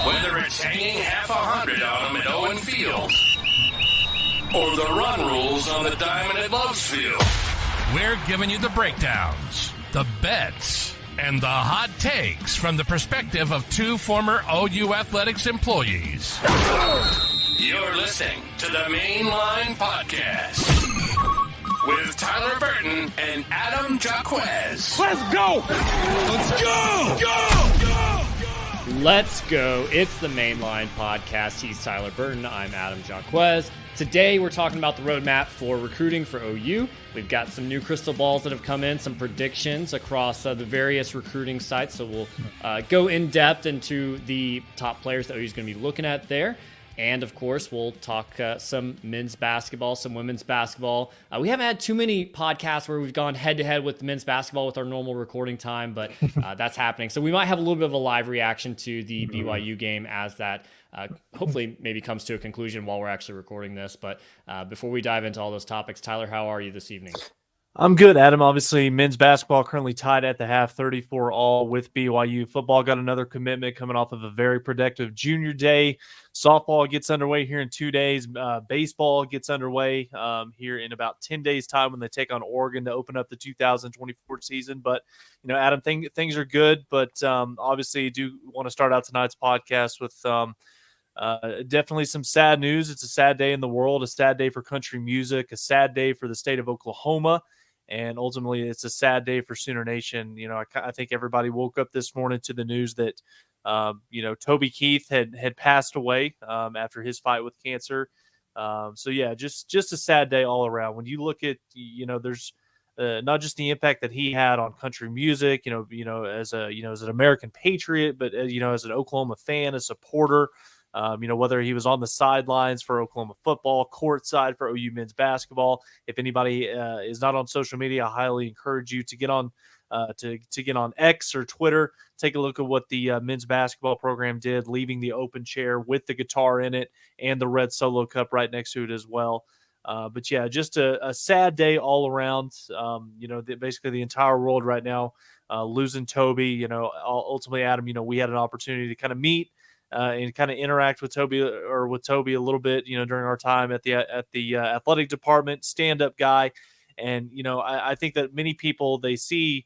Whether it's hanging half 100 on them at Owen Field or the run rules on the diamond at Love's Field, we're giving you the breakdowns, the bets, and the hot takes from the perspective of two former OU Athletics employees. You're listening to the Mainline Podcast with Tyler Burton and Adam Jacquez. Let's go! Let's go! Go! Let's go. It's the Mainline Podcast. He's Tyler Burton. I'm Adam Jacquez. Today we're talking about the roadmap for recruiting for OU. We've got some new crystal balls that have come in, some predictions across the various recruiting sites. So we'll go in depth into the top players that OU's going to be looking at there. And, of course, we'll talk some men's basketball, some women's basketball. We haven't had too many podcasts where we've gone head-to-head with men's basketball with our normal recording time, but that's happening. So we might have a little bit of a live reaction to the BYU game as that hopefully maybe comes to a conclusion while we're actually recording this. But before we dive into all those topics, Tyler, how are you this evening? I'm good, Adam. Obviously, men's basketball currently tied at the half, 34-all with BYU. Football got another commitment coming off of a very productive junior day. Softball gets underway here in 2 days. Baseball gets underway here in about 10 days' time when they take on Oregon to open up the 2024 season. But, you know, Adam, things are good. But obviously, you do want to start out tonight's podcast with definitely some sad news. It's a sad day in the world, a sad day for country music, a sad day for the state of Oklahoma. And ultimately, it's a sad day for Sooner Nation. You know, I think everybody woke up this morning to the news that, Toby Keith had passed away after his fight with cancer. So, yeah, just a sad day all around. When you look at, there's not just the impact that he had on country music, as an American patriot, but, as an Oklahoma fan, a supporter. Whether he was on the sidelines for Oklahoma football, courtside for OU men's basketball. If anybody is not on social media, I highly encourage you to get on to get on X or Twitter. Take a look at what the men's basketball program did, leaving the open chair with the guitar in it and the red Solo cup right next to it as well. But yeah, just a sad day all around. Basically the entire world right now losing Toby. Ultimately, Adam, we had an opportunity to kind of meet and kind of interact with Toby a little bit, during our time at the athletic department, stand-up guy. And, I think that many people, they see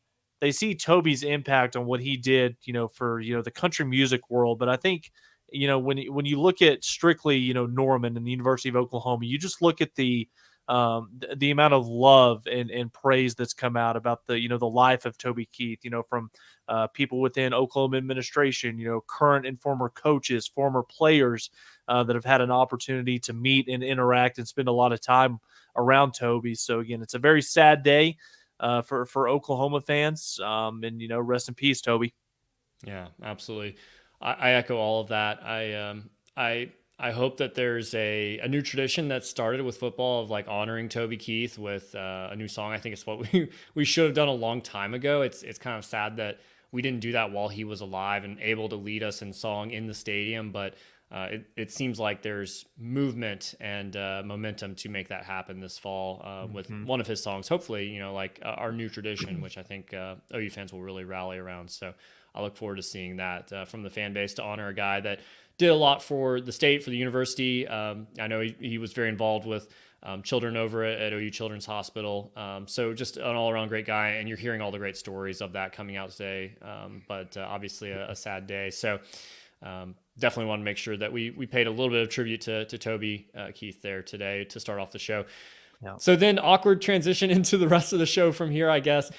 Toby's impact on what he did, for, the country music world. But I think, when you look at strictly, Norman and the University of Oklahoma, you just look at the amount of love and praise that's come out about the life of Toby Keith, from people within Oklahoma administration, current and former coaches, former players that have had an opportunity to meet and interact and spend a lot of time around Toby. So again, it's a very sad day for Oklahoma fans, and rest in peace, Toby. Yeah, absolutely. I echo all of that. I hope that there's a new tradition that started with football of like honoring Toby Keith with a new song. I think it's what we should have done a long time ago. It's kind of sad that we didn't do that while he was alive and able to lead us in song in the stadium. But it seems like there's movement and momentum to make that happen this fall with one of his songs. Hopefully, our new tradition, which I think OU fans will really rally around. So I look forward to seeing that from the fan base to honor a guy that did a lot for the state, for the university. I know he was very involved with children over at OU Children's Hospital. So just an all-around great guy, and you're hearing all the great stories of that coming out today. But obviously a sad day. So definitely want to make sure that we paid a little bit of tribute to Toby Keith there today to start off the show. Yeah. So then awkward transition into the rest of the show from here, I guess.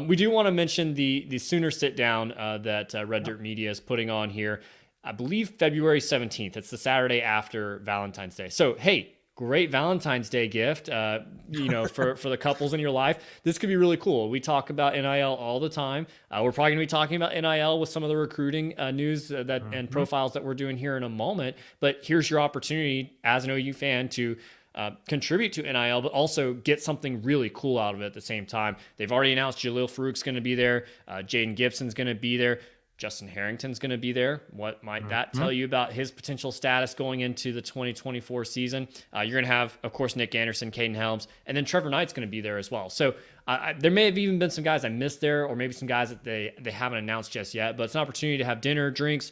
We do want to mention the Sooner sit-down that Red Dirt Media is putting on here. I believe February 17th. It's the Saturday after Valentine's Day. So, hey, great Valentine's Day gift, for the couples in your life. This could be really cool. We talk about NIL all the time. We're probably going to be talking about NIL with some of the recruiting news and profiles that we're doing here in a moment. But here's your opportunity as an OU fan to contribute to NIL, but also get something really cool out of it at the same time. They've already announced Jaleel Farouk's going to be there. Jaden Gibson's going to be there. Justin Harrington's going to be there. What might that tell you about his potential status going into the 2024 season? You're going to have, of course, Nick Anderson, Caden Helms, and then Trevor Knight's going to be there as well. So there may have even been some guys I missed there, or maybe some guys that they haven't announced just yet, but it's an opportunity to have dinner, drinks,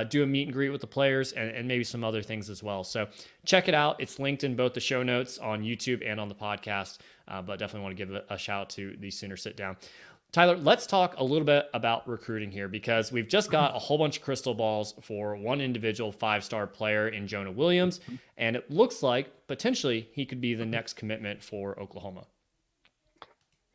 do a meet and greet with the players, and maybe some other things as well. So check it out. It's linked in both the show notes on YouTube and on the podcast, but definitely want to give a shout out to the Sooner Sit Down. Tyler, let's talk a little bit about recruiting here, because we've just got a whole bunch of crystal balls for one individual 5-star player in Jonah Williams, and it looks like potentially he could be the next commitment for Oklahoma.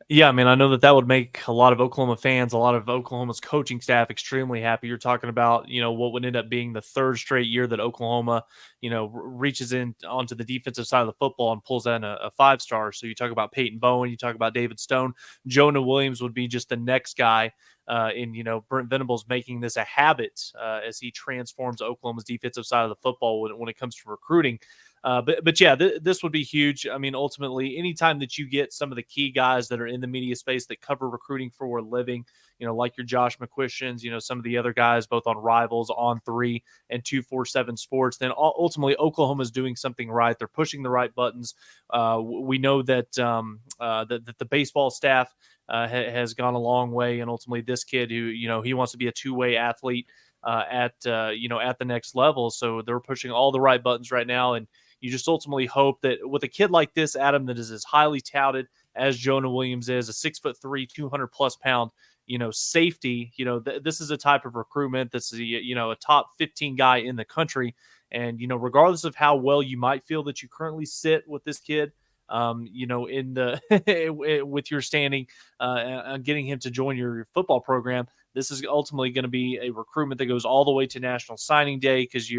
Yeah, I mean, I know that would make a lot of Oklahoma fans, a lot of Oklahoma's coaching staff extremely happy. You're talking about, what would end up being the third straight year that Oklahoma, reaches in onto the defensive side of the football and pulls in a 5-star. So you talk about Peyton Bowen, you talk about David Stone, Jonah Williams would be just the next guy. Brent Venables making this a habit as he transforms Oklahoma's defensive side of the football when it comes to recruiting. But yeah, this would be huge. I mean, ultimately, anytime that you get some of the key guys that are in the media space that cover recruiting for a living, like your Josh McCuishins, some of the other guys, both on Rivals, On 3, and 247 Sports, then ultimately Oklahoma's doing something right. They're pushing the right buttons. We know that that the baseball staff has gone a long way, and ultimately this kid who, he wants to be a two-way athlete at the next level. So they're pushing all the right buttons right now, and you just ultimately hope that with a kid like this, Adam, that is as highly touted as Jonah Williams is, a 6'3", 200+ pound, safety, this is a type of recruitment that's a top 15 guy in the country. And, regardless of how well you might feel that you currently sit with this kid, in the with your standing, getting him to join your football program, this is ultimately going to be a recruitment that goes all the way to National Signing Day, because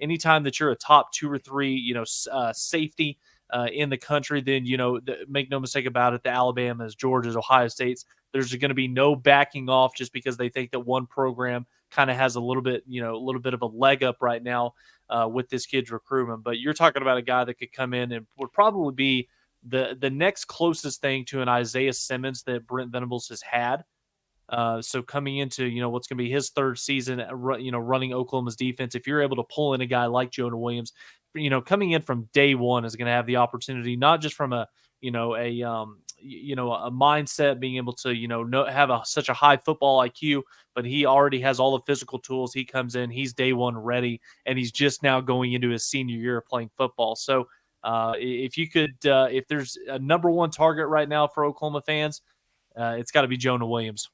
anytime that you're a top 2 or 3, safety in the country, then, make no mistake about it, the Alabamas, Georgias, Ohio States, there's going to be no backing off just because they think that one program kind of has a little bit of a leg up right now with this kid's recruitment. But you're talking about a guy that could come in and would probably be the next closest thing to an Isaiah Simmons that Brent Venables has had. So coming into, what's going to be his third season, running Oklahoma's defense, if you're able to pull in a guy like Jonah Williams, coming in from day one is going to have the opportunity, not just from a mindset, being able to, have such a high football IQ, but he already has all the physical tools. He comes in, he's day one ready, and he's just now going into his senior year of playing football. So if there's a number one target right now for Oklahoma fans, it's got to be Jonah Williams.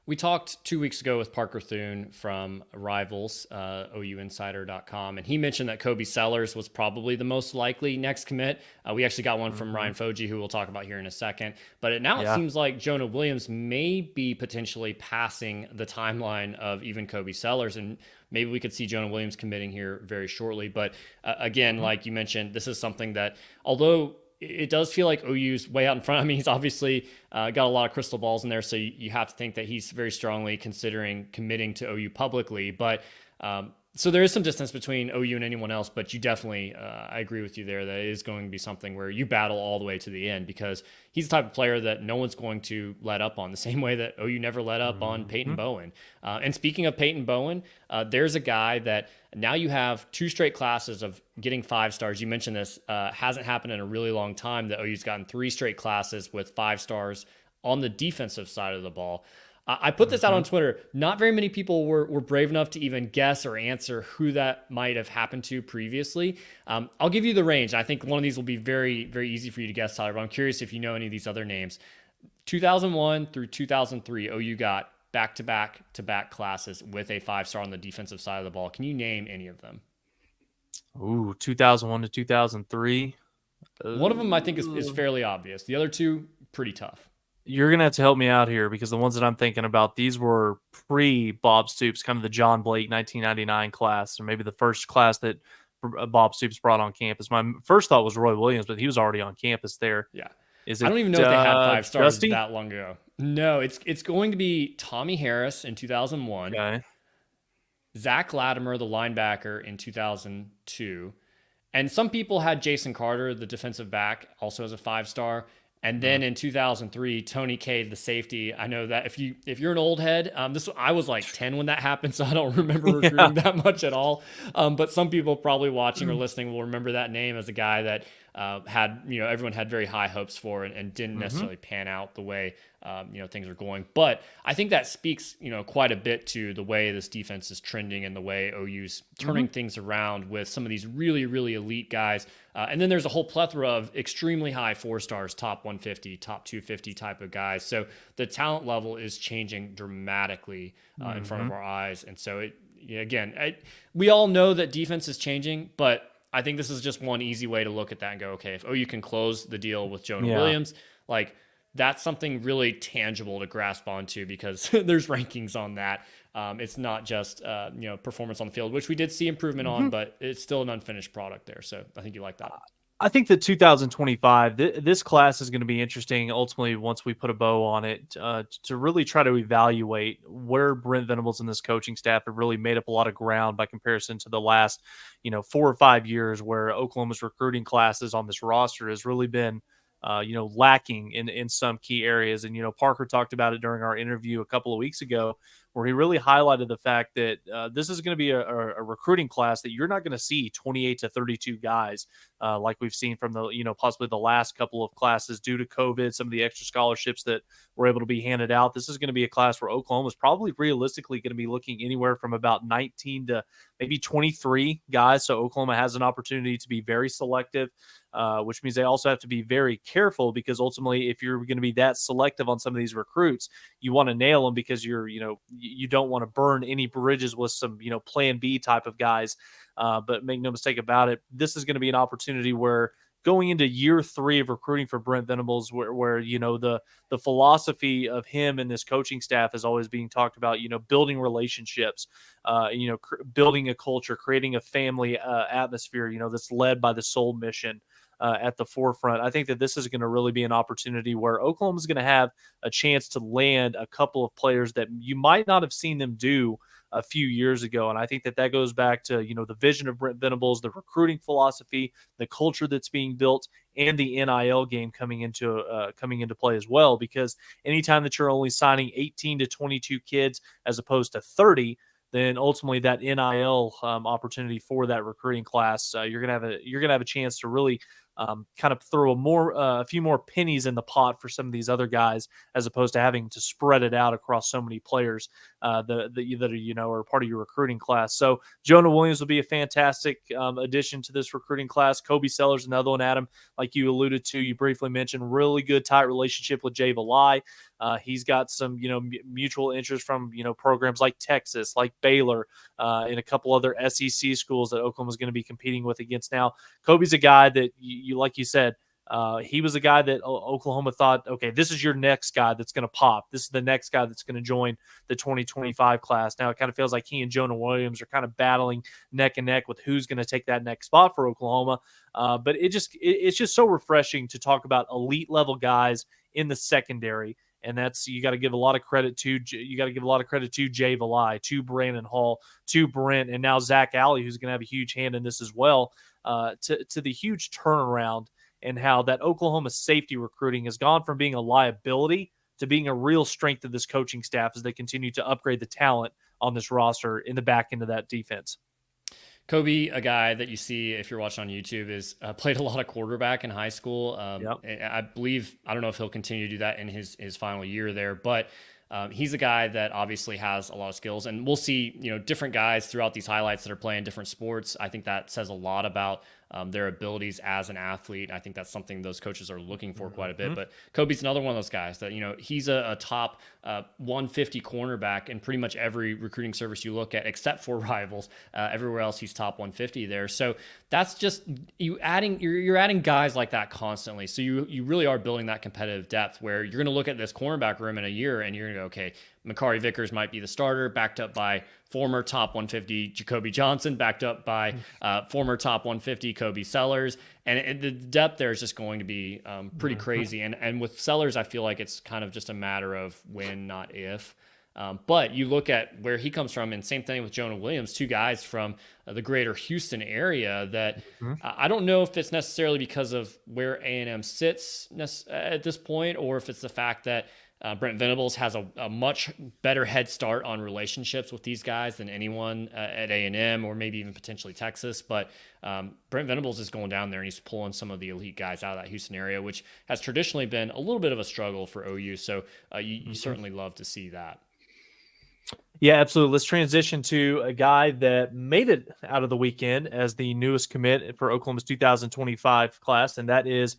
We talked 2 weeks ago with Parker Thune from Rivals, OUinsider.com, and he mentioned that Kobe Sellers was probably the most likely next commit. We actually got one from Ryan Foji, who we'll talk about here in a second. But it seems like Jonah Williams may be potentially passing the timeline of even Kobe Sellers, and maybe we could see Jonah Williams committing here very shortly. But again, like you mentioned, this is something that, although it does feel like OU's way out in front. I mean, he's obviously got a lot of crystal balls in there, so you have to think that he's very strongly considering committing to OU publicly. But so there is some distance between OU and anyone else, but you definitely, I agree with you there, that it is going to be something where you battle all the way to the end, because he's the type of player that no one's going to let up on, the same way that OU never let up on Peyton Bowen. And speaking of Peyton Bowen, there's a guy that now you have 2 straight classes of getting 5 stars. You mentioned this, hasn't happened in a really long time that OU's gotten 3 straight classes with 5 stars on the defensive side of the ball. I put this out on Twitter. Not very many people were brave enough to even guess or answer who that might have happened to previously. I'll give you the range. I think one of these will be very, very easy for you to guess, Tyler, but I'm curious if you know any of these other names. 2001 through 2003, OU got back-to-back classes with a 5-star on the defensive side of the ball. Can you name any of them? Ooh, 2001 to 2003. One of them I think is fairly obvious. The other 2, pretty tough. You're going to have to help me out here, because the ones that I'm thinking about, these were pre-Bob Stoops, kind of the John Blake 1999 class, or maybe the first class that Bob Stoops brought on campus. My first thought was Roy Williams, but he was already on campus there. Yeah. I don't even know if they had 5 stars that long ago. No, it's going to be Tommy Harris in 2001. Okay. Zach Latimer, the linebacker, in 2002. And some people had Jason Carter, the defensive back, also as a 5-star. And then in 2003, Tony K, the safety. I know that if you're an old head, I was like 10 when that happened, so I don't remember recruiting that much at all. But some people probably watching or listening will remember that name as a guy that had, everyone had very high hopes for and didn't necessarily pan out the way things are going. But I think that speaks quite a bit to the way this defense is trending and the way OU's turning things around with some of these really, really elite guys. And then there's a whole plethora of extremely high 4-stars, top 150, top 250 type of guys. So the talent level is changing dramatically in front of our eyes. And so we all know that defense is changing, but I think this is just one easy way to look at that and go, okay, if OU can close the deal with Jonah Williams, like that's something really tangible to grasp onto because there's rankings on that. It's not just, performance on the field, which we did see improvement on, but it's still an unfinished product there. So I think you like that. I think that 2025, this class is going to be interesting. Ultimately, once we put a bow on it, to really try to evaluate where Brent Venables and this coaching staff have really made up a lot of ground by comparison to the last, 4 or 5 years, where Oklahoma's recruiting classes on this roster has really been, lacking in some key areas. And Parker talked about it during our interview a couple of weeks ago, where he really highlighted the fact that this is going to be a recruiting class that you're not going to see 28 to 32 guys like we've seen from the, possibly the last couple of classes due to COVID, some of the extra scholarships that were able to be handed out. This is going to be a class where Oklahoma is probably realistically going to be looking anywhere from about 19 to maybe 23 guys. So Oklahoma has an opportunity to be very selective, which means they also have to be very careful because ultimately, if you're going to be that selective on some of these recruits, you want to nail them because you don't want to burn any bridges with some, plan B type of guys. But make no mistake about it, this is going to be an opportunity where going into year 3 of recruiting for Brent Venables, where the philosophy of him and this coaching staff is always being talked about, building relationships, building a culture, creating a family atmosphere, that's led by the soul mission at the forefront. I think that this is going to really be an opportunity where Oklahoma is going to have a chance to land a couple of players that you might not have seen them do a few years ago. And I think that goes back to, the vision of Brent Venables, the recruiting philosophy, the culture that's being built, and the NIL game coming into play as well. Because anytime that you're only signing 18 to 22 kids as opposed to 30, then ultimately that NIL opportunity for that recruiting class, you're gonna have a chance to really kind of throw a few more pennies in the pot for some of these other guys, as opposed to having to spread it out across so many players that are part of your recruiting class. So Jonah Williams will be a fantastic addition to this recruiting class. Kobe Sellers, another one, Adam, like you alluded to, you briefly mentioned, really good tight relationship with Jay Valai. He's got some, mutual interest from, programs like Texas, like Baylor, and a couple other SEC schools that Oklahoma is going to be competing with against. Now, Kobe's a guy that like you said, he was a guy that Oklahoma thought, okay, this is your next guy that's going to pop. This is the next guy that's going to join the 2025 class. Now it kind of feels like he and Jonah Williams are kind of battling neck and neck with who's going to take that next spot for Oklahoma. But it's just so refreshing to talk about elite level guys in the secondary. And that's, you got to give a lot of credit to Jay Valai, to Brandon Hall, to Brent, and now Zach Alley, who's going to have a huge hand in this as well, to the huge turnaround and how that Oklahoma safety recruiting has gone from being a liability to being a real strength of this coaching staff as they continue to upgrade the talent on this roster in the back end of that defense. Kobe, a guy that you see if you're watching on YouTube, is played a lot of quarterback in high school. I believe, I don't know if he'll continue to do that in his final year there, but he's a guy that obviously has a lot of skills, and we'll see, different guys throughout these highlights that are playing different sports. I think that says a lot about their abilities as an athlete. I think that's something those coaches are looking for quite a bit. But Kobe's another one of those guys that, he's a top 150 cornerback in pretty much every recruiting service you look at, except for Rivals. Everywhere else, he's top 150 there. So that's just you're adding guys like that constantly. So you really are building that competitive depth where you're going to look at this cornerback room in a year and you're going to go, okay, Makari Vickers might be the starter, backed up by former top 150 Jacoby Johnson, backed up by former top 150 Kobe Sellers. And the depth there is just going to be pretty crazy. And with Sellers, I feel like it's kind of just a matter of when, not if. But you look at where he comes from, and same thing with Jonah Williams, two guys from the greater Houston area that I don't know if it's necessarily because of where A&M sits at this point, or if it's the fact that Brent Venables has a much better head start on relationships with these guys than anyone at A&M or maybe even potentially Texas. But Brent Venables is going down there and he's pulling some of the elite guys out of that Houston area, which has traditionally been a little bit of a struggle for OU. So you certainly love to see that. Yeah, absolutely. Let's transition to a guy that made it out of the weekend as the newest commit for Oklahoma's 2025 class, and that is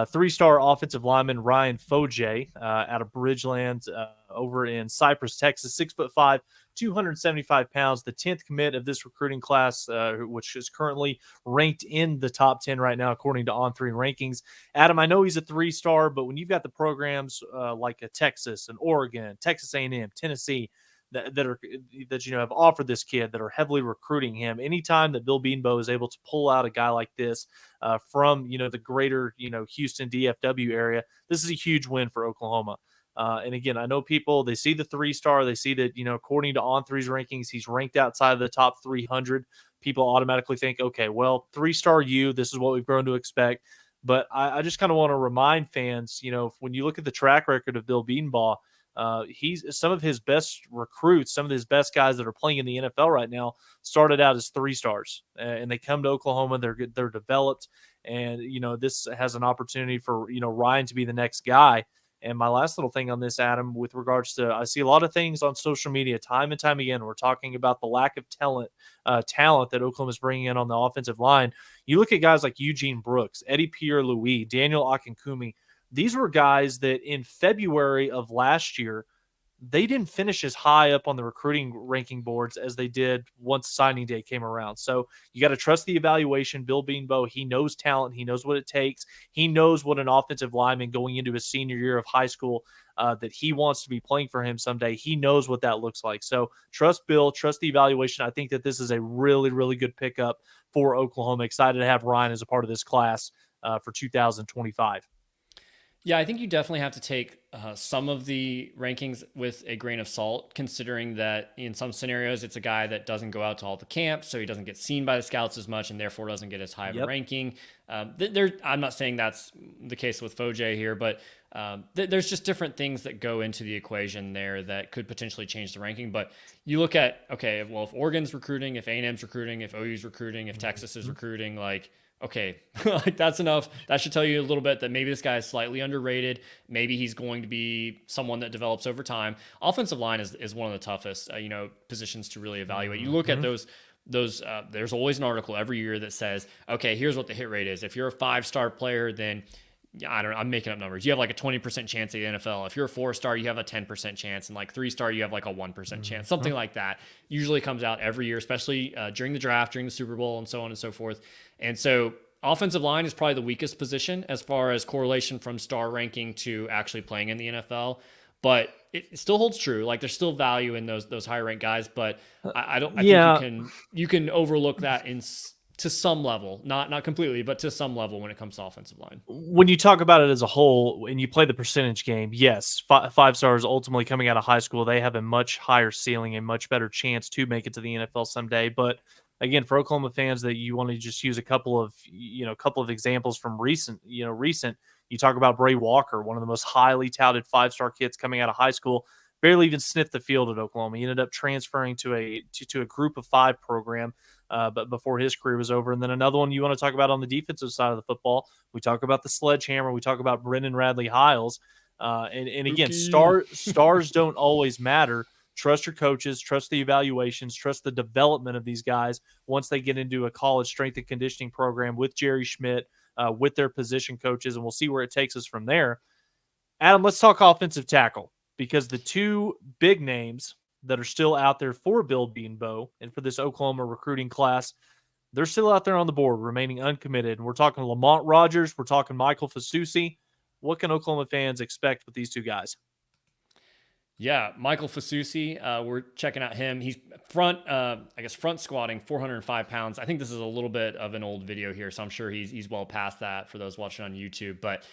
three-star offensive lineman Ryan Foje out of Bridgeland over in Cypress, Texas. 6'5", 275 pounds, the 10th commit of this recruiting class, which is currently ranked in the top 10 right now, according to On3 rankings. Adam, I know he's a three-star, but when you've got the programs like a Texas and Oregon, Texas A&M, Tennessee, that have offered this kid, that are heavily recruiting him. Anytime that Bill Beanbo is able to pull out a guy like this from the greater Houston DFW area, this is a huge win for Oklahoma. And again, I know people, they see the three-star, they see that according to On3's rankings, he's ranked outside of the top 300. People automatically think, okay, well, three-star this is what we've grown to expect. But I just kind of want to remind fans, when you look at the track record of Bill Beanbaugh, he's some of his best recruits, some of his best guys that are playing in the NFL right now started out as three-stars, and they come to Oklahoma. They're developed, and this has an opportunity for Ryan to be the next guy. And my last little thing on this, Adam, with regards to, I see a lot of things on social media time and time again. We're talking about the lack of talent that Oklahoma is bringing in on the offensive line. You look at guys like Eugene Brooks, Eddie Pierre-Louis, Daniel Akinkumi. These were guys that in February of last year, they didn't finish as high up on the recruiting ranking boards as they did once signing day came around. So you got to trust the evaluation. Bill Beanbo, he knows talent. He knows what it takes. He knows what an offensive lineman going into his senior year of high school that he wants to be playing for him someday. He knows what that looks like. So trust Bill, trust the evaluation. I think that this is a really, really good pickup for Oklahoma. Excited to have Ryan as a part of this class for 2025. Yeah, I think you definitely have to take some of the rankings with a grain of salt, considering that in some scenarios, it's a guy that doesn't go out to all the camps, so he doesn't get seen by the scouts as much and therefore doesn't get as high of a ranking. I'm not saying that's the case with Foje here, but there's just different things that go into the equation there that could potentially change the ranking. But you look at, okay, well, if Oregon's recruiting, if A&M's recruiting, if OU's recruiting, if Texas is recruiting, okay, like that's enough. That should tell you a little bit that maybe this guy is slightly underrated. Maybe he's going to be someone that develops over time. Offensive line is one of the toughest, positions to really evaluate. You look at those. There's always an article every year that says, okay, here's what the hit rate is. If you're a 5-star player, then I'm making up numbers. You have like a 20% chance at the NFL. If you're a 4-star, you have a 10% chance, and 3-star, you have like a 1% chance. Something like that usually comes out every year, especially during the draft, during the Super Bowl, and so on and so forth. And so offensive line is probably the weakest position as far as correlation from star ranking to actually playing in the NFL. But it still holds true. Like there's still value in those higher ranked guys, but I think you can overlook that to some level, not completely, but to some level when it comes to offensive line. When you talk about it as a whole, and you play the percentage game, yes, 5-stars ultimately coming out of high school, they have a much higher ceiling, a much better chance to make it to the NFL someday. But again, for Oklahoma fans that you want to just use a couple of examples from recent, you talk about Bray Walker, one of the most highly touted 5-star kids coming out of high school, barely even sniffed the field at Oklahoma. He ended up transferring to a group of 5 program, but before his career was over. And then another one you want to talk about on the defensive side of the football, we talk about the sledgehammer. We talk about Brendan Radley Hiles. And again, stars don't always matter. Trust your coaches, trust the evaluations, trust the development of these guys once they get into a college strength and conditioning program with Jerry Schmidt, with their position coaches, and we'll see where it takes us from there. Adam, let's talk offensive tackle, because the two big names that are still out there for Bill Beanbo and for this Oklahoma recruiting class, they're still out there on the board, remaining uncommitted. And we're talking Lamont Rogers, we're talking Michael Fasusi. What can Oklahoma fans expect with these two guys? Yeah, Michael Fasusi, we're checking out him. He's front squatting 405 pounds. I think this is a little bit of an old video here, so I'm sure he's well past that for those watching on YouTube. But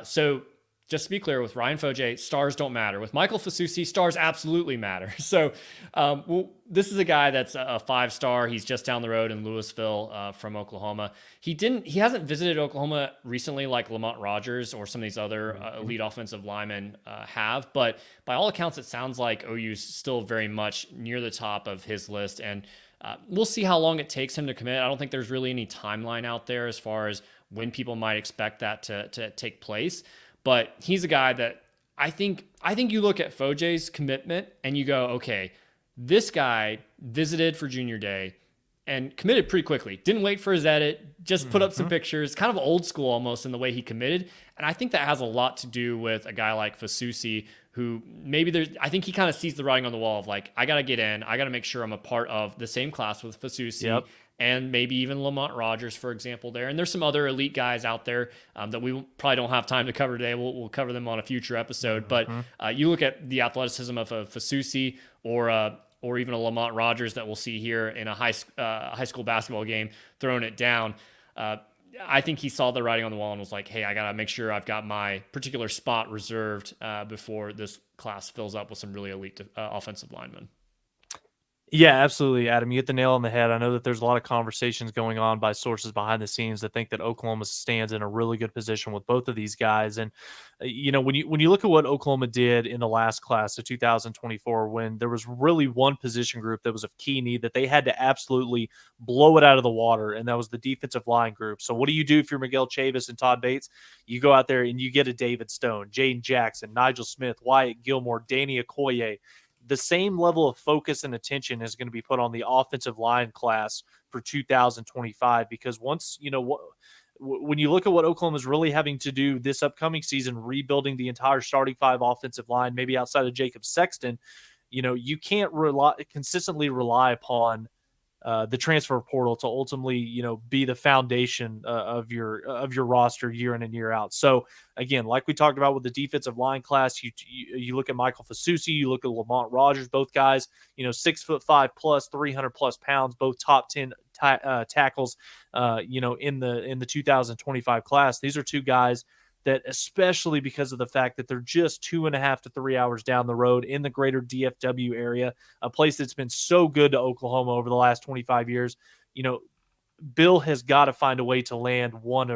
so just to be clear, with Ryan Foje, stars don't matter. With Michael Fasusi, stars absolutely matter. So this is a guy that's a 5-star. He's just down the road in Louisville from Oklahoma. He hasn't visited Oklahoma recently like Lamont Rogers or some of these other elite offensive linemen have. But by all accounts, it sounds like OU's still very much near the top of his list. And we'll see how long it takes him to commit. I don't think there's really any timeline out there as far as when people might expect that to take place. But he's a guy that I think you look at Foje's commitment and you go, okay, this guy visited for junior day and committed pretty quickly. Didn't wait for his edit, just put up some pictures, kind of old school almost in the way he committed. And I think that has a lot to do with a guy like Fasusi, who I think he kind of sees the writing on the wall of like, I got to get in, I got to make sure I'm a part of the same class with Fasusi. And maybe even Lamont Rogers, for example, there. And there's some other elite guys out there that we probably don't have time to cover today. We'll cover them on a future episode. But you look at the athleticism of a Fasusi or even a Lamont Rogers that we'll see here in a high school basketball game, throwing it down. I think he saw the writing on the wall and was like, hey, I got to make sure I've got my particular spot reserved before this class fills up with some really elite offensive linemen. Yeah, absolutely, Adam. You hit the nail on the head. I know that there's a lot of conversations going on by sources behind the scenes that think that Oklahoma stands in a really good position with both of these guys. And when you look at what Oklahoma did in the last class of 2024, when there was really one position group that was of key need that they had to absolutely blow it out of the water, and that was the defensive line group. So what do you do if you're Miguel Chavis and Todd Bates? You go out there and you get a David Stone, Jaden Jackson, Nigel Smith, Wyatt Gilmore, Danny Okoye. The same level of focus and attention is going to be put on the offensive line class for 2025, because once, when you look at what Oklahoma is really having to do this upcoming season, rebuilding the entire starting 5 offensive line, maybe outside of Jacob Sexton, you can't consistently rely upon the transfer portal to ultimately, be the foundation of your roster year in and year out. So again, like we talked about with the defensive line class, you look at Michael Fasusi, you look at Lamont Rogers, both guys, 6'5" plus, 300 plus pounds, both top 10 tackles, in the 2025 class. These are two guys that, especially because of the fact that they're just 2.5 to 3 hours down the road in the greater DFW area, a place that's been so good to Oklahoma over the last 25 years, Bill has got to find a way to land one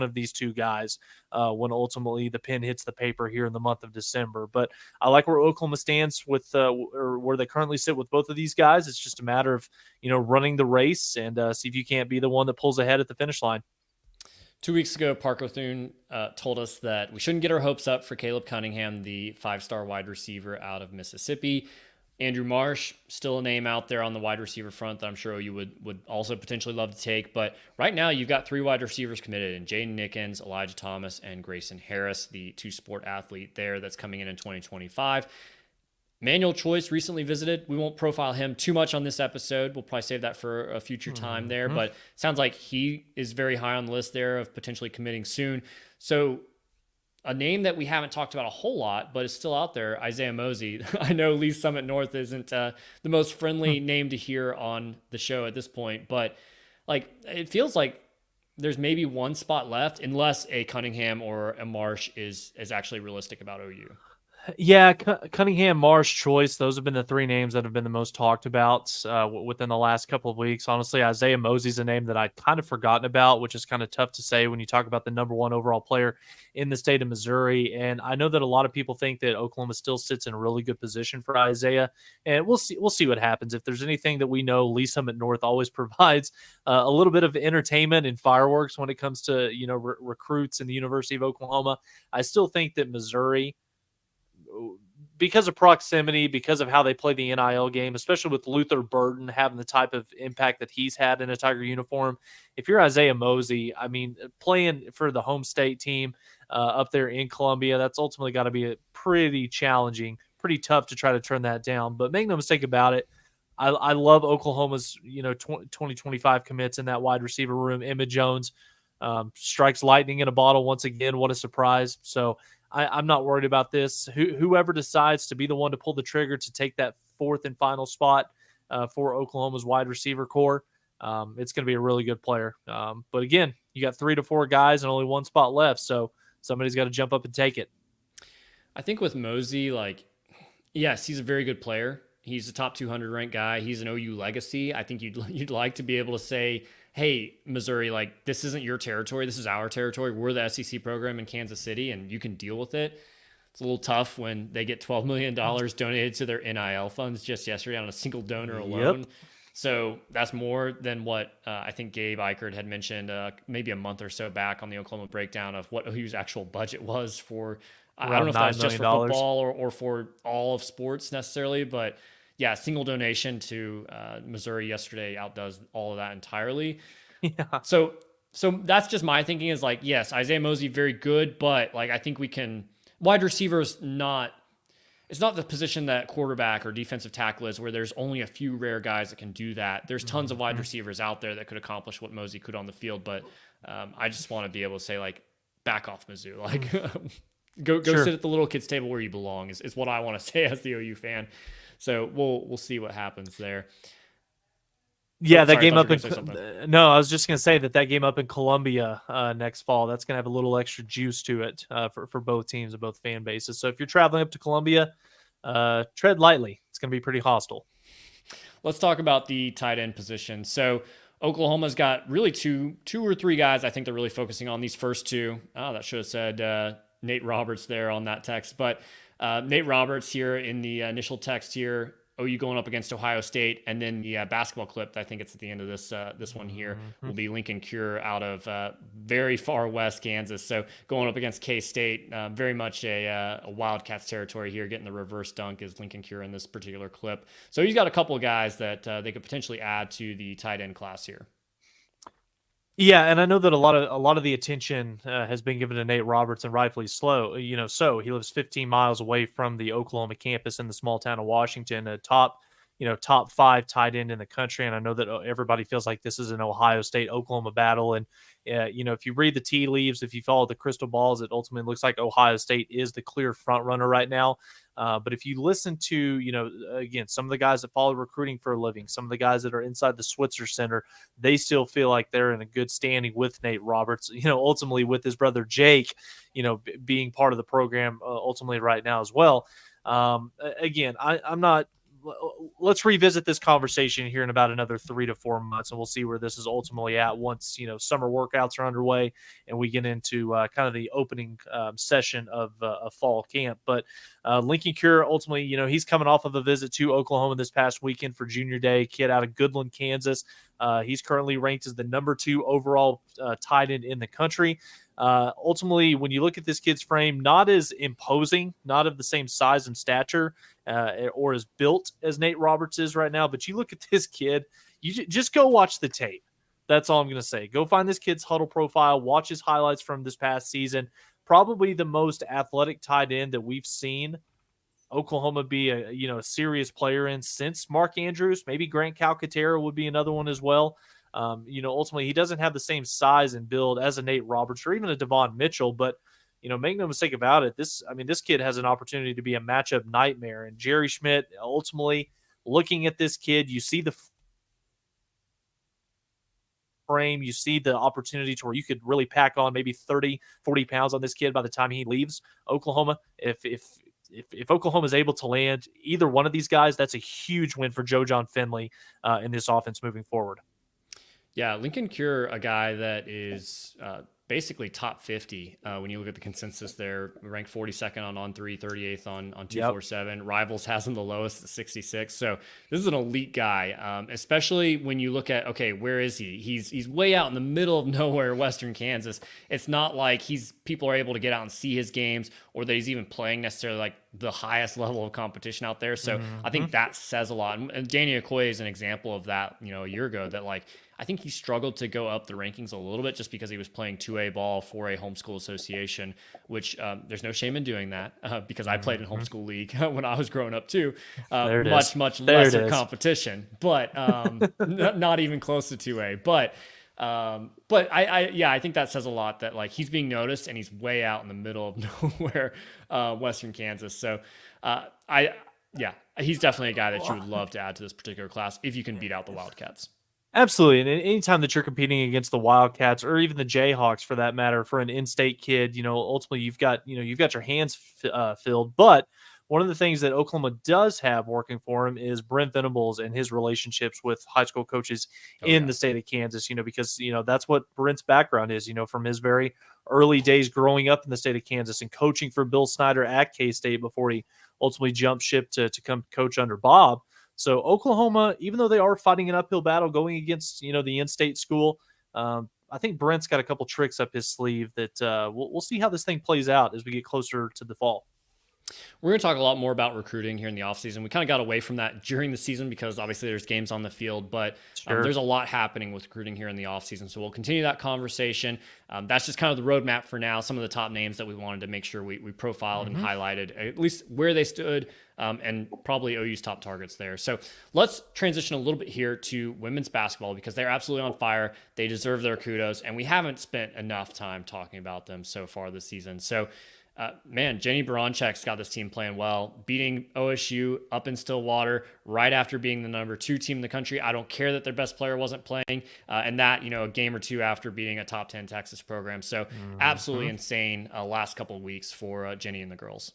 of these two guys when ultimately the pen hits the paper here in the month of December. But I like where Oklahoma stands with or where they currently sit with both of these guys. It's just a matter of, running the race and see if you can't be the one that pulls ahead at the finish line. 2 weeks ago, Parker Thune told us that we shouldn't get our hopes up for Caleb Cunningham, the 5-star wide receiver out of Mississippi. Andrew Marsh, still a name out there on the wide receiver front that I'm sure you would also potentially love to take. But right now, you've got 3 wide receivers committed in Jaden Nickens, Elijah Thomas, and Grayson Harris, the 2-sport athlete there that's coming in 2025. Manuel Choice recently visited. We won't profile him too much on this episode. We'll probably save that for a future time there, but sounds like he is very high on the list there of potentially committing soon. So a name that we haven't talked about a whole lot, but is still out there, Isaiah Mosey. I know Lee Summit North isn't the most friendly name to hear on the show at this point, but it feels like there's maybe one spot left unless a Cunningham or a Marsh is actually realistic about OU. Yeah, Cunningham, Marsh, Choice, those have been the 3 names that have been the most talked about within the last couple of weeks. Honestly, Isaiah Mosey's a name that I'd kind of forgotten about, which is kind of tough to say when you talk about the number 1 overall player in the state of Missouri. And I know that a lot of people think that Oklahoma still sits in a really good position for Isaiah, and we'll see what happens. If there's anything that we know, Lee Summit North always provides a little bit of entertainment and fireworks when it comes to recruits in the University of Oklahoma. I still think that Missouri, because of proximity, because of how they play the NIL game, especially with Luther Burton having the type of impact that he's had in a Tiger uniform. If you're Isaiah Mosey, playing for the home state team up there in Columbia, that's ultimately got to be pretty challenging, pretty tough to try to turn that down. But make no mistake about it, I love Oklahoma's 2025 commits in that wide receiver room. Emma Jones strikes lightning in a bottle once again. What a surprise. So I'm not worried about this. Whoever decides to be the one to pull the trigger to take that 4th and final spot for Oklahoma's wide receiver core, it's going to be a really good player. But again, you got 3 to 4 guys and only 1 spot left, so somebody's got to jump up and take it. I think with Mosey, like, yes, he's a very good player. He's a top 200 ranked guy. He's an OU legacy. I think you'd like to be able to say, hey, Missouri, like, this isn't your territory. This is our territory. We're the SEC program in Kansas City, and you can deal with it. It's a little tough when they get $12 million donated to their NIL funds just yesterday on a single donor alone. Yep. So that's more than what I think Gabe Eichert had mentioned maybe a month or so back on the Oklahoma breakdown of what OU's actual budget was for. I don't know if that's just for football or for all of sports necessarily, but yeah, single donation to Missouri yesterday outdoes all of that entirely. Yeah. So that's just my thinking is like, yes, Isaiah Mosey, very good, but like I think we can wide receiver is not. It's not the position that quarterback or defensive tackle is where there's only a few rare guys that can do that. There's tons of wide receivers out there that could accomplish what Mosey could on the field, but I just want to be able to say like, back off Mizzou, like go Sure. sit at the little kids table where you belong is what I want to say as the OU fan. So we'll see what happens there. Yeah, that game up in no, I was just going to say that game up in Columbia next fall, that's going to have a little extra juice to it for both teams and both fan bases. So if you're traveling up to Columbia, tread lightly. It's going to be pretty hostile. Let's talk about the tight end position. So Oklahoma's got really two or three guys I think they're really focusing on. These first two. Oh, that should have said Nate Roberts there on that text. But Nate Roberts here in the initial text here, OU going up against Ohio State, and then the basketball clip, I think it's at the end of this one here, will be Lincoln Cure out of very far west Kansas. So going up against K-State, very much a Wildcats territory here. Getting the reverse dunk is Lincoln Cure in this particular clip. So he's got a couple of guys that they could potentially add to the tight end class here. Yeah, and I know that a lot of the attention has been given to Nate Roberts, and rightfully so. So he lives 15 miles away from the Oklahoma campus in the small town of Washington, a top 5 tight end in the country. And I know that everybody feels like this is an Ohio State Oklahoma battle. And if you read the tea leaves, if you follow the crystal balls, it ultimately looks like Ohio State is the clear front runner right now. But if you listen to, again, some of the guys that follow recruiting for a living, some of the guys that are inside the Switzer Center, they still feel like they're in a good standing with Nate Roberts, ultimately with his brother Jake, being part of the program ultimately right now as well. Again, I'm not. Let's revisit this conversation here in about another 3 to 4 months, and we'll see where this is ultimately at once summer workouts are underway and we get into kind of the opening session of a fall camp. But Lincoln Cure ultimately, he's coming off of a visit to Oklahoma this past weekend for Junior Day. Kid out of Goodland, Kansas. He's currently ranked as the number 2 overall tight end in the country. Ultimately, when you look at this kid's frame, not as imposing, not of the same size and stature or as built as Nate Roberts is right now, but you look at this kid, you just go watch the tape. That's all I'm going to say. Go find this kid's huddle profile, watch his highlights from this past season. Probably the most athletic tight end that we've seen Oklahoma be a serious player in since Mark Andrews. Maybe Grant Calcaterra would be another one as well. Ultimately, he doesn't have the same size and build as a Nate Roberts or even a Devon Mitchell, but make no mistake about it. This kid has an opportunity to be a matchup nightmare. And Jerry Schmidt, ultimately, looking at this kid, you see the frame, you see the opportunity to where you could really pack on maybe 30, 40 pounds on this kid by the time he leaves Oklahoma. If Oklahoma is able to land either one of these guys, that's a huge win for Joe John Finley in this offense moving forward. Yeah, Lincoln Cure, a guy that is basically top 50 when you look at the consensus there, ranked 42nd on 3, 38th on 247. Yep. Rivals has him the lowest at 66. So this is an elite guy, especially when you look at, okay, where is he? He's way out in the middle of nowhere, Western Kansas. It's not like people are able to get out and see his games or that he's even playing necessarily like the highest level of competition out there. So I think that says a lot. And Danny Okoye is an example of that, a year ago, that I think he struggled to go up the rankings a little bit just because he was playing 2A ball for a homeschool association, which there's no shame in doing that because I played in homeschool league when I was growing up too. Much lesser competition, but not even close to 2A. But I think that says a lot that he's being noticed and he's way out in the middle of nowhere, Western Kansas. So he's definitely a guy that you would love to add to this particular class if you can beat out the Wildcats. Absolutely, and anytime that you're competing against the Wildcats or even the Jayhawks, for that matter, for an in-state kid, ultimately you've got your hands filled. But one of the things that Oklahoma does have working for him is Brent Venables and his relationships with high school coaches Oh in yeah. the state of Kansas. Because that's what Brent's background is. From his very early days growing up in the state of Kansas and coaching for Bill Snyder at K-State before he ultimately jumped ship to come coach under Bob. So Oklahoma, even though they are fighting an uphill battle going against the in-state school, I think Brent's got a couple tricks up his sleeve that we'll see how this thing plays out as we get closer to the fall. We're going to talk a lot more about recruiting here in the offseason. We kind of got away from that during the season because obviously there's games on the field, but Sure. there's a lot happening with recruiting here in the offseason. So we'll continue that conversation. That's just kind of the roadmap for now. Some of the top names that we wanted to make sure we profiled and highlighted, at least where they stood, and probably OU's top targets there. So let's transition a little bit here to women's basketball because they're absolutely on fire. They deserve their kudos, and we haven't spent enough time talking about them so far this season. So Jenny Baranczak's got this team playing well, beating OSU up in Stillwater right after being the number 2 team in the country. I don't care that their best player wasn't playing, and that, a game or two after beating a top 10 Texas program. So absolutely insane last couple of weeks for Jenny and the girls.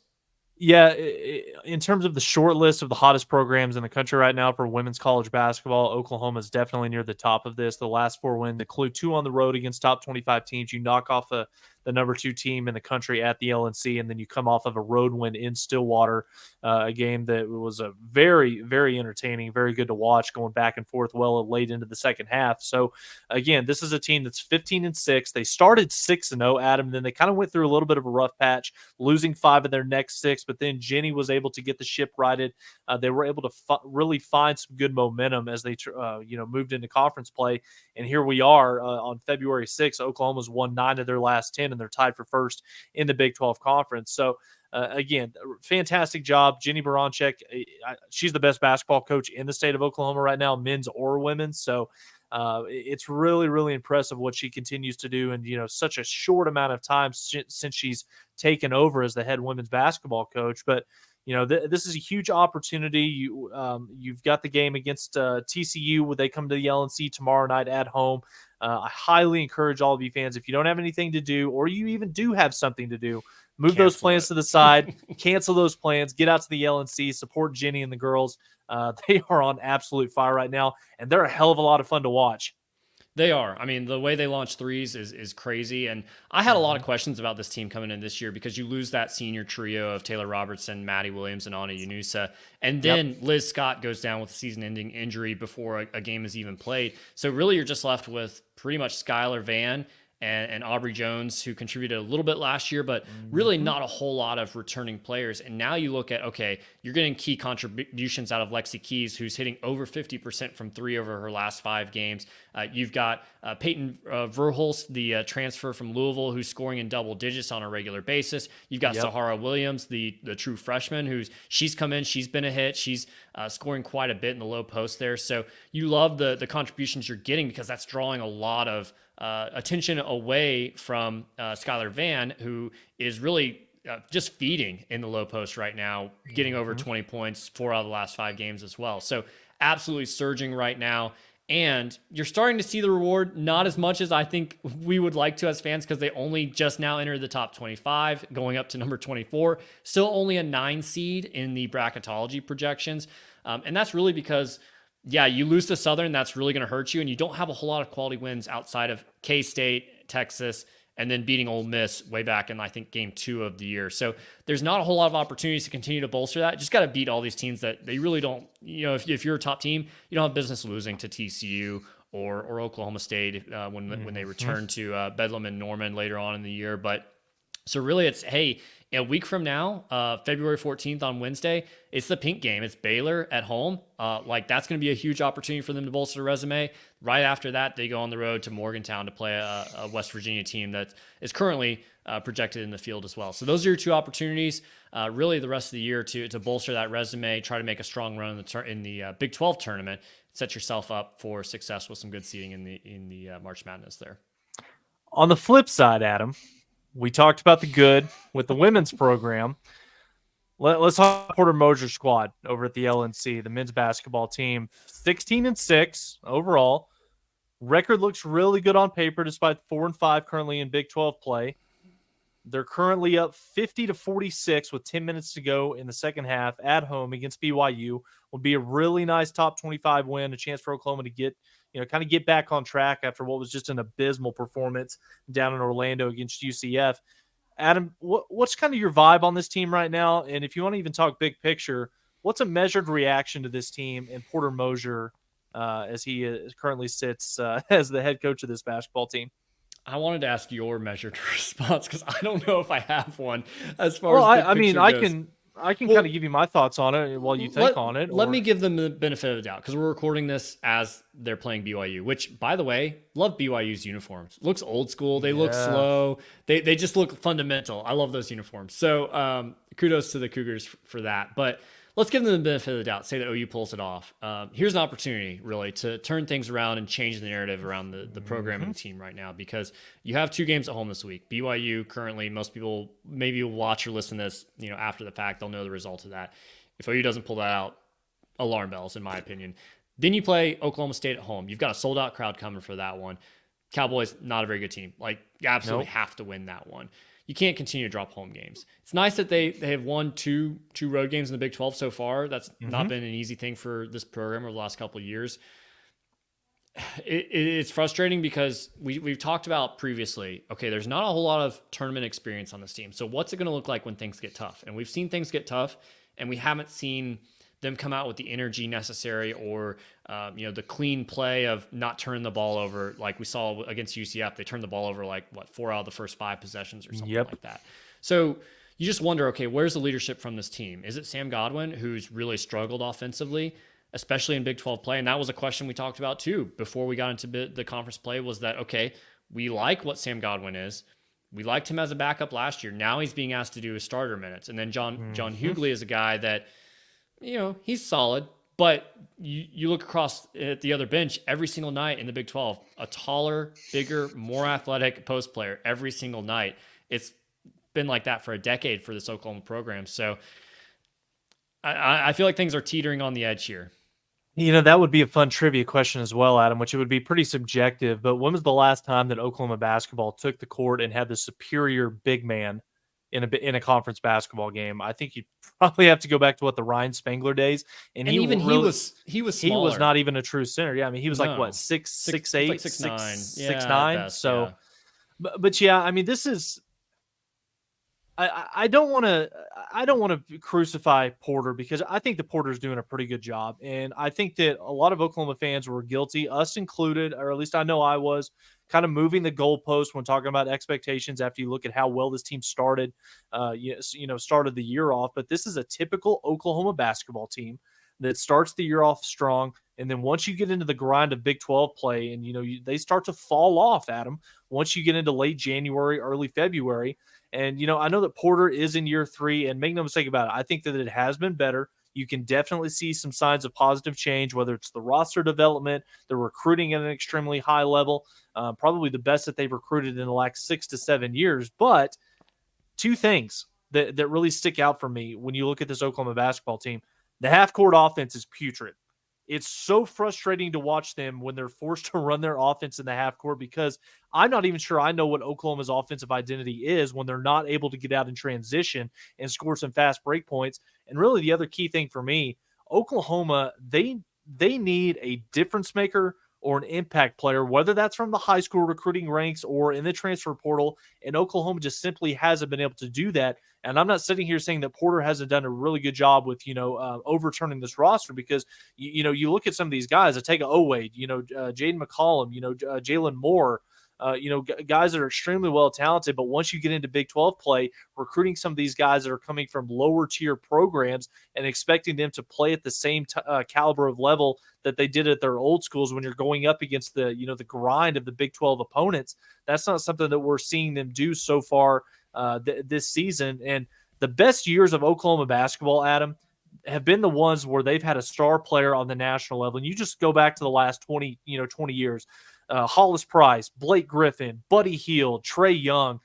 Yeah, in terms of the short list of the hottest programs in the country right now for women's college basketball, Oklahoma is definitely near the top of this. The last 4 wins include 2 on the road against top 25 teams. You knock off the number 2 team in the country at the LNC, and then you come off of a road win in Stillwater, a game that was a very, very entertaining, very good to watch, going back and forth well late into the second half. So, again, this is a team that's 15-6. They started 6-0, Adam, and then they kind of went through a little bit of a rough patch, losing 5 of their next 6, but then Jenny was able to get the ship righted. They were able to really find some good momentum as they moved into conference play, and here we are on February 6th. Oklahoma's won 9 of their last 10, and they're tied for first in the Big 12 Conference. So, again, fantastic job. Jenny Baranczak, she's the best basketball coach in the state of Oklahoma right now, men's or women's. So it's really, really impressive what she continues to do in, such a short amount of time since she's taken over as the head women's basketball coach. But, this is a huge opportunity. You've got the game against TCU when they come to the LNC tomorrow night at home. I highly encourage all of you fans, if you don't have anything to do, or you even do have something to do, move those plans to the side, cancel those plans, get out to the LNC, support Jenny and the girls. They are on absolute fire right now, and they're a hell of a lot of fun to watch. They are. I mean, the way they launch threes is crazy. And I had a lot of questions about this team coming in this year because you lose that senior trio of Taylor Robertson, Maddie Williams, and Anna Yunusa. And then Liz Scott goes down with a season-ending injury before a game is even played. So really you're just left with pretty much Skylar Van and Aubrey Jones, who contributed a little bit last year, but really not a whole lot of returning players. And now you look at, okay, you're getting key contributions out of Lexi Keys, who's hitting over 50% from 3 over her last 5 games. You've got Peyton Verhulst, the transfer from Louisville, who's scoring in double digits on a regular basis. You've got Sahara Williams, the true freshman, she's come in, she's been a hit. She's scoring quite a bit in the low post there. So you love the contributions you're getting because that's drawing a lot of attention away from Skylar Van, who is really just feeding in the low post right now, getting over 20 points 4 out of the last 5 games as well. So absolutely surging right now. And you're starting to see the reward, not as much as I think we would like to as fans, because they only just now entered the top 25, going up to number 24. Still only a 9 seed in the bracketology projections. And that's really because, you lose to Southern, that's really going to hurt you. And you don't have a whole lot of quality wins outside of K-State, Texas, and then beating Ole Miss way back in, I think, game 2 of the year. So there's not a whole lot of opportunities to continue to bolster that. Just got to beat all these teams that they really don't, if you're a top team, you don't have business losing to TCU or Oklahoma State when they return to Bedlam and Norman later on in the year. But so really it's, hey, a week from now, February 14th on Wednesday, it's the pink game. It's Baylor at home. That's going to be a huge opportunity for them to bolster their resume. Right after that, they go on the road to Morgantown to play a West Virginia team that is currently projected in the field as well. So those are your 2 opportunities, really the rest of the year to bolster that resume, try to make a strong run in the Big 12 tournament, set yourself up for success with some good seeding in the March Madness there. On the flip side, Adam, we talked about the good with the women's program. Let's talk about Porter Moser squad over at the LNC, the men's basketball team. 16-6 overall, Record looks really good on paper, despite 4-5 currently in Big 12 play. They're currently up 50-46 with 10 minutes to go in the second half at home against BYU. Will be a really nice top 25 win, a chance for Oklahoma to get, kind of get back on track after what was just an abysmal performance down in Orlando against UCF. Adam, what's kind of your vibe on this team right now? And if you want to even talk big picture, what's a measured reaction to this team and Porter Moser as he currently sits as the head coach of this basketball team? I wanted to ask your measured response because I don't know if I have one as far Well, as I mean, I goes. can kind of give you my thoughts on it while you think on it. Let me give them the benefit of the doubt because we're recording this as they're playing BYU, which, by the way, love BYU's uniforms. Looks old school. They look slow. They just look fundamental. I love those uniforms. So kudos to the Cougars for that. But let's give them the benefit of the doubt. Say that OU pulls it off. Here's an opportunity, really, to turn things around and change the narrative around the program and the team right now because you have 2 games at home this week. BYU currently, most people maybe will watch or listen to this, after the fact. They'll know the result of that. If OU doesn't pull that out, alarm bells, in my opinion. Then you play Oklahoma State at home. You've got a sold-out crowd coming for that one. Cowboys, not a very good team. You absolutely have to win that one. You can't continue to drop home games. It's nice that they have won two road games in the Big 12 so far. That's not been an easy thing for this program over the last couple of years. It's frustrating because we've talked about previously, okay, there's not a whole lot of tournament experience on this team. So what's it going to look like when things get tough? And we've seen things get tough, and we haven't seen them come out with the energy necessary or the clean play of not turning the ball over like we saw against UCF. They turned the ball over 4 out of the first 5 possessions or something like that. So you just wonder, okay, where's the leadership from this team? Is it Sam Godwin, who's really struggled offensively, especially in Big 12 play? And that was a question we talked about too before we got into the conference play, was that, okay, we like what Sam Godwin is. We liked him as a backup last year. Now he's being asked to do his starter minutes. And then John Hughley is a guy that, he's solid, but you look across at the other bench every single night in the Big 12, a taller, bigger, more athletic post player every single night. It's been like that for a decade for this Oklahoma program. So I feel like things are teetering on the edge here. That would be a fun trivia question as well, Adam, which it would be pretty subjective. But when was the last time that Oklahoma basketball took the court and had the superior big man in a conference basketball game? I think you'd probably have to go back to the Ryan Spangler days, and he was smaller. He was not even a true center. Yeah, I mean he was 6'8", 6'9". So, yeah. But yeah, I mean this is. I don't want to crucify Porter because I think the Porter's doing a pretty good job, and I think that a lot of Oklahoma fans were guilty, us included, or at least I know I was, kind of moving the goalpost when talking about expectations after you look at how well this team started, started the year off. But this is a typical Oklahoma basketball team that starts the year off strong, and then once you get into the grind of Big 12 play, and they start to fall off, Adam, once you get into late January, early February. And, I know that Porter is in year 3, and make no mistake about it, I think that it has been better. You can definitely see some signs of positive change, whether it's the roster development, the recruiting at an extremely high level, probably the best that they've recruited in the last 6 to 7 years. But 2 things that really stick out for me when you look at this Oklahoma basketball team. The half-court offense is putrid. It's so frustrating to watch them when they're forced to run their offense in the half court because I'm not even sure I know what Oklahoma's offensive identity is when they're not able to get out in transition and score some fast break points. And really the other key thing for me, Oklahoma, they need a difference maker or an impact player, whether that's from the high school recruiting ranks or in the transfer portal. And Oklahoma just simply hasn't been able to do that. And I'm not sitting here saying that Porter hasn't done a really good job with, overturning this roster because, you look at some of these guys, Atega Owade, Jaden McCollum, Jalen Moore, guys that are extremely well talented. But once you get into Big 12 play, recruiting some of these guys that are coming from lower tier programs and expecting them to play at the same caliber of level that they did at their old schools when you're going up against the, the grind of the Big 12 opponents, that's not something that we're seeing them do so far this season. And the best years of Oklahoma basketball, Adam, have been the ones where they've had a star player on the national level. And you just go back to the last 20 years. Hollis Price, Blake Griffin, Buddy Hield, Trae Young.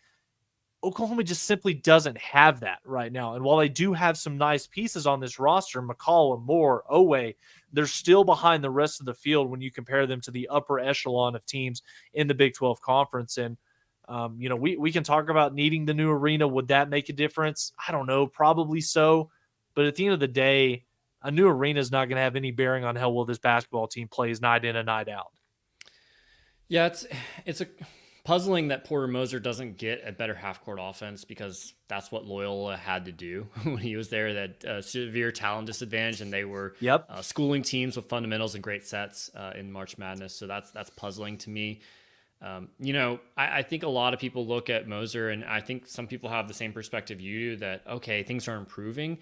Oklahoma just simply doesn't have that right now. And while they do have some nice pieces on this roster, McCollum, Moore, Owe, they're still behind the rest of the field when you compare them to the upper echelon of teams in the Big 12 Conference. And, we can talk about needing the new arena. Would that make a difference? I don't know. Probably so. But at the end of the day, a new arena is not going to have any bearing on how well this basketball team plays night in and night out. Yeah, it's a puzzling that Porter Moser doesn't get a better half-court offense, because that's what Loyola had to do when he was there. That severe talent disadvantage, and they were schooling teams with fundamentals and great sets in March Madness. So that's puzzling to me. I think a lot of people look at Moser, and I think some people have the same perspective you do, that, okay, things are improving.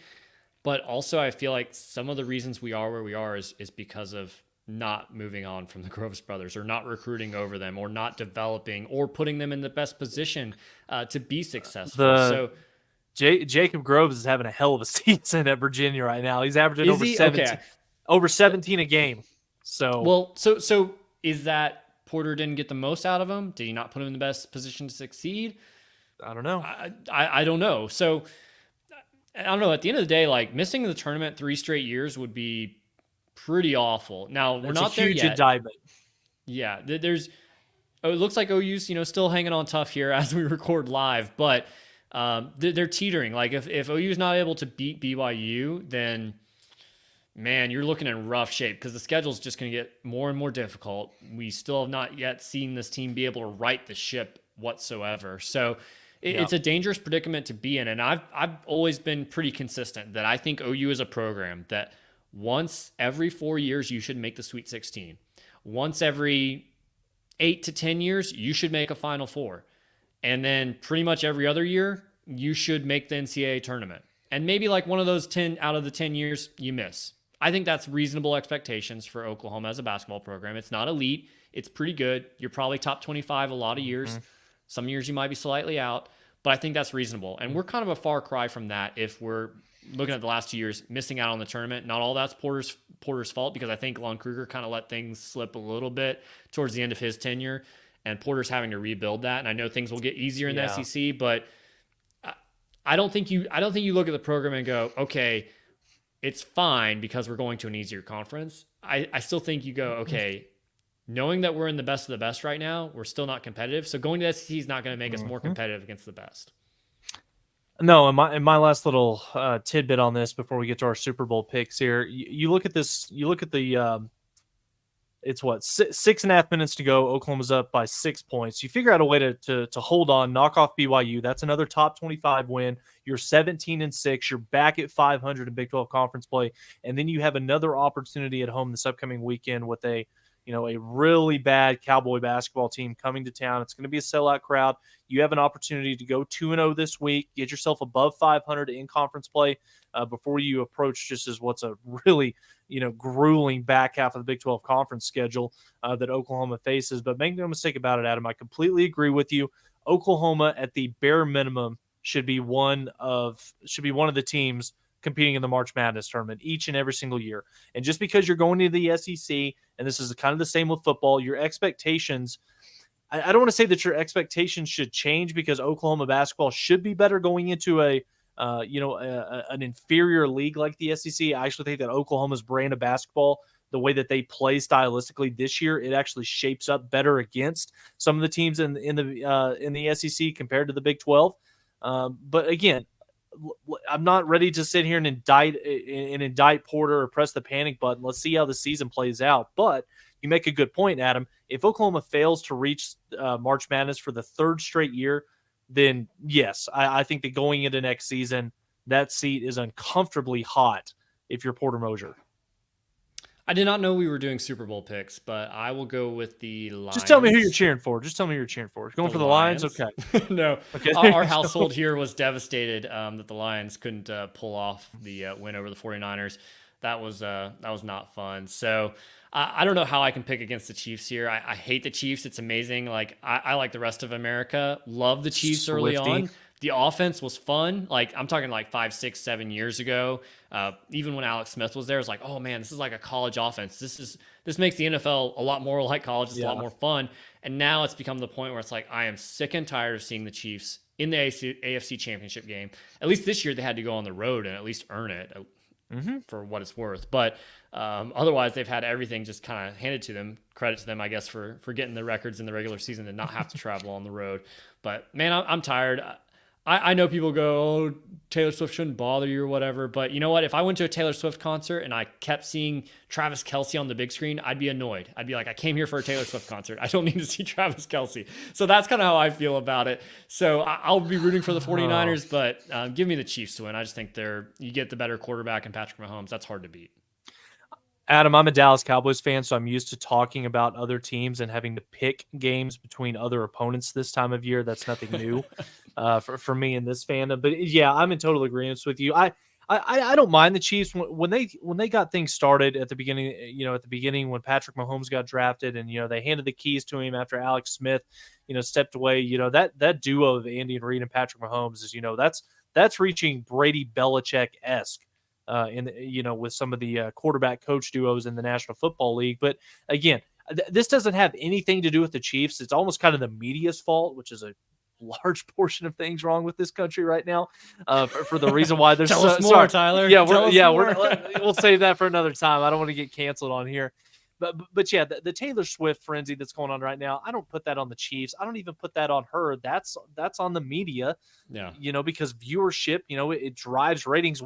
But also I feel like some of the reasons we are where we are is because of not moving on from the Groves brothers, or not recruiting over them, or not developing or putting them in the best position to be successful. Jacob Groves is having a hell of a season at Virginia right now. He's averaging over 17 a game. So is that Porter didn't get the most out of him? Did he not put him in the best position to succeed? I don't know. I don't know. So I don't know. At the end of the day, like, missing the tournament 3 straight years would be pretty awful. Now, we're not there yet. It's a huge indictment. Yeah, it looks like OU's still hanging on tough here as we record live, but they're teetering. Like, if OU's not able to beat BYU, then man, you're looking in rough shape, because the schedule's just going to get more and more difficult. We still have not yet seen this team be able to right the ship whatsoever. So it's a dangerous predicament to be in. And I've always been pretty consistent that I think OU is a program that once every 4 years, you should make the Sweet 16. Once every 8 to 10 years, you should make a Final Four. And then pretty much every other year, you should make the NCAA tournament. And maybe like one of those 10 out of the 10 years, you miss. I think that's reasonable expectations for Oklahoma as a basketball program. It's not elite. It's pretty good. You're probably top 25 a lot of years. Mm-hmm. Some years you might be slightly out, but I think that's reasonable. And we're kind of a far cry from that if we're looking at the last 2 years, missing out on the tournament. Not all that's Porter's fault, because I think Lon Kruger kind of let things slip a little bit towards the end of his tenure, and Porter's having to rebuild that. And I know things will get easier in the SEC, but I don't think you look at the program and go, okay, it's fine because we're going to an easier conference. I still think you go, okay, knowing that we're in the best of the best right now, we're still not competitive. So going to the SEC is not going to make us more competitive against the best. No, and my last little tidbit on this before we get to our Super Bowl picks here. You look at this. You look at the. It's 6.5 minutes to go. Oklahoma's up by 6 points. You figure out a way to hold on, knock off BYU. That's another top 25 win. You're 17-6. You're back at 500 in Big 12 conference play, and then you have another opportunity at home this upcoming weekend with a really bad Cowboy basketball team coming to town. It's going to be a sellout crowd. You have an opportunity to go 2-0 this week, get yourself above 500 in conference play before you approach just as what's a really, grueling back half of the Big 12 conference schedule that Oklahoma faces. But make no mistake about it, Adam, I completely agree with you. Oklahoma, at the bare minimum, should be one of the teams competing in the March Madness tournament each and every single year. And just because you're going to the SEC, and this is kind of the same with football, your expectations, I don't want to say that your expectations should change, because Oklahoma basketball should be better going into an inferior league like the SEC. I actually think that Oklahoma's brand of basketball, the way that they play stylistically this year, it actually shapes up better against some of the teams in the SEC compared to the Big 12. But again, I'm not ready to sit here and indict Porter or press the panic button. Let's see how the season plays out. But you make a good point, Adam. If Oklahoma fails to reach March Madness for the 3rd straight year, then yes, I think that going into next season, that seat is uncomfortably hot if you're Porter Moser. I did not know we were doing Super Bowl picks, but I will go with the Lions. Just tell me who you're cheering for. Going for the Lions? Okay. No. Okay. Our household here was devastated that the Lions couldn't pull off the win over the 49ers. That was not fun. So I don't know how I can pick against the Chiefs here. I hate the Chiefs. It's amazing. Like, I like the rest of America. Love the Chiefs early on. The offense was fun. Like, I'm talking like 5, 6, 7 years ago. Even when Alex Smith was there, it's like, oh man, this is like a college offense. This makes the NFL a lot more like college. It's a lot more fun. And now it's become the point where it's like, I am sick and tired of seeing the Chiefs in the AFC Championship game. At least this year they had to go on the road and at least earn it for what it's worth. But otherwise, they've had everything just kind of handed to them. Credit to them, I guess, for getting the records in the regular season and not have to travel on the road. But, man, I'm tired. I know people go, oh, Taylor Swift shouldn't bother you or whatever. But you know what? If I went to a Taylor Swift concert and I kept seeing Travis Kelce on the big screen, I'd be annoyed. I'd be like, I came here for a Taylor Swift concert. I don't need to see Travis Kelce. So that's kind of how I feel about it. So I'll be rooting for the 49ers, but give me the Chiefs to win. I just think you get the better quarterback in Patrick Mahomes. That's hard to beat. Adam, I'm a Dallas Cowboys fan, so I'm used to talking about other teams and having to pick games between other opponents this time of year. That's nothing new for me in this fandom. But yeah, I'm in total agreement with you. I don't mind the Chiefs when they got things started at the beginning. At the beginning when Patrick Mahomes got drafted, and they handed the keys to him after Alex Smith, stepped away. That duo of Andy and Reid and Patrick Mahomes is that's reaching Brady Belichick-esque. With some of the quarterback coach duos in the National Football League. But again, this doesn't have anything to do with the Chiefs. It's almost kind of the media's fault, which is a large portion of things wrong with this country right now. For the reason why there's Tell us more, Tyler. Yeah, we'll save that for another time. I don't want to get canceled on here. But yeah, the Taylor Swift frenzy that's going on right now, I don't put that on the Chiefs. I don't even put that on her. That's on the media. Yeah. Because viewership, it drives ratings.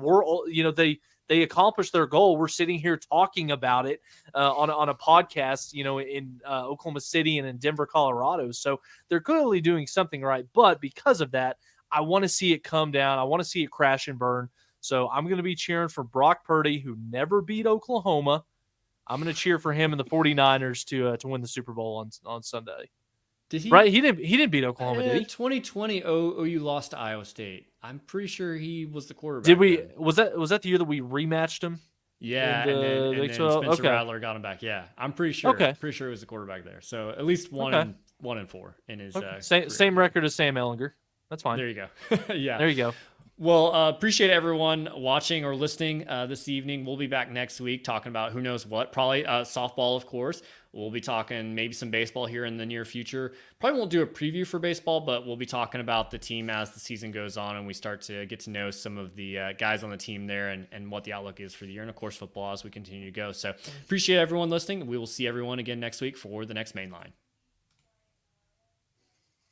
They accomplish their goal. We're sitting here talking about it on a podcast, in Oklahoma City and in Denver, Colorado. So they're clearly doing something right. But because of that, I want to see it come down. I want to see it crash and burn. So I'm going to be cheering for Brock Purdy, who never beat Oklahoma. I'm going to cheer for him and the 49ers to win the Super Bowl on Sunday. Did he? Right? He didn't beat Oklahoma, did he? 2020 OU lost to Iowa State. I'm pretty sure he was the quarterback. Did we? Then. Was that the year that we rematched him? Yeah, and then Spencer Rattler got him back. Yeah, I'm pretty sure. Okay. Pretty sure he was the quarterback there. So at least 1-4 in his. Same record as Sam Ehlinger. That's fine. There you go. Yeah. There you go. Well, appreciate everyone watching or listening this evening. We'll be back next week talking about who knows what. Probably softball, of course. We'll be talking maybe some baseball here in the near future. Probably won't do a preview for baseball, but we'll be talking about the team as the season goes on and we start to get to know some of the guys on the team there and what the outlook is for the year. And, of course, football as we continue to go. So appreciate everyone listening. We will see everyone again next week for the next Main Line.